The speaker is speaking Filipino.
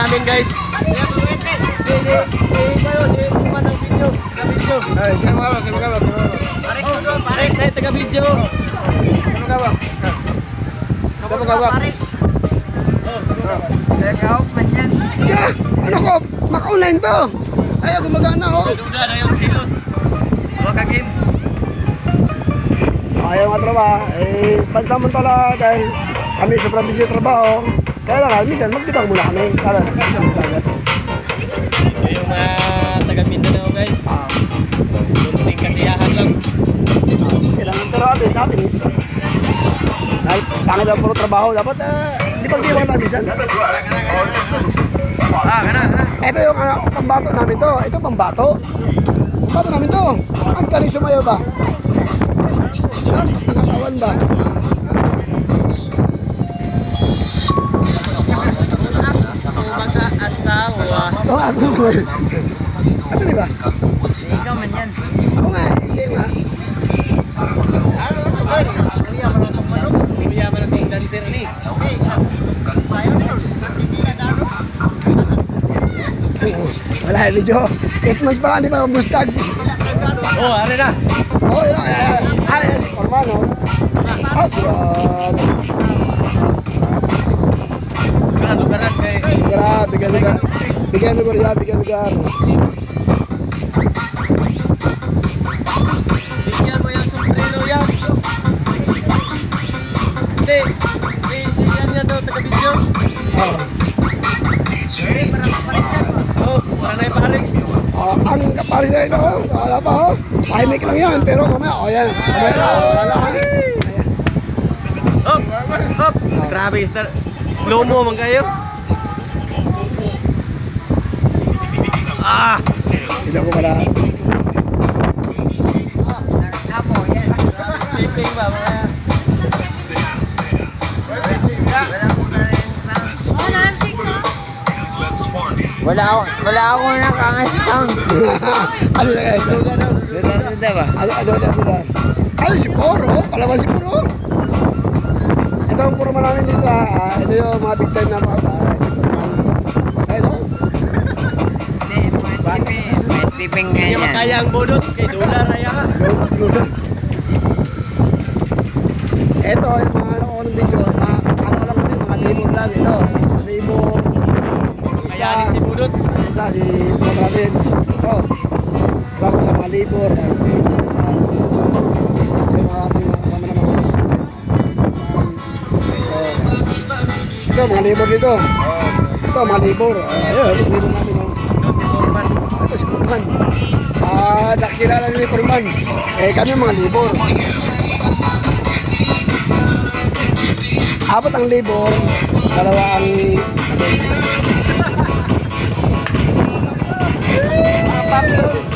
namin guys. Ay, kaya magawag. Pares ko doon, pares. Ay, taga-video. Magawag. Yeah, ano ko? Makaulain to. Ayaw, gumagana ko. Duda na yung silos. Huwag kagin. Ayaw mga tropa, pansamantala dahil kami sobrang busy sa trabaho. Kaya lang, minsan magtibang muna kami. Kala sa dagat. Yung mga taga-Mindanao guys. Kunting kasiyahan lang. Kailangan, pero ate, sabi nis, dahil pangit ang puro trabaho, dapat di pag-tibang tayo minsan. Ito yung pambato namin to. Ito pambato. Pambato namin to. Ang galing sumayo ba? Nakatawan ba? Mag-aasawa. Oo, ako naman. Ito di ba? Ikaw man yan. Oo nga, ikaw nga. Kuya man ang dancer ni. Wala, medyo 8 months pa lang, di ba? Bustag. Oh, ano na? Oo, yun. Ay, si Forman, no? Ah, grabe. Lugaran kay. Grabe, bigyan lugar. Bigyan lugar yan, bigyan lugar. Bigyan mo yung sombrero yan. Hindi. Siyan yan daw, taga-video. Oo. Oh, para na ipahalis. Ang kaparis na ito, wala pa ho. Tahimik lang yan, pero mamaya, yan. Mamaya na, wala na. Ops. Grabe, slow mo man kayo. Hindi ako para. Sleeping ba mga? Wala ako nakaka-sound. Ano na ito? Duda ba? Ano? Ano si Poro? Palaman si Poro. Ito ang puro namin dito ha. Ito yung mga big time na mga si Purman. Ito. May sleeping nga Hindi yan. makaya ang bunot kay Dula Raya ka. Ito yung mga ano ko ng video. Ano lang ito, mga libog lang ito. Libog. Kayanin si bunot. Isa si Purman. Ito. Kasama ko sa mga libor. Ito yung mga ating kasama naman. Ito, mga libor dito. Ito, mga libor. Ayun, libor namin. Doon si Forman. Ito si Purman. Nakilala ni Purman. Kami mga libor. Apat ang libor. Dalawa ang... Apat.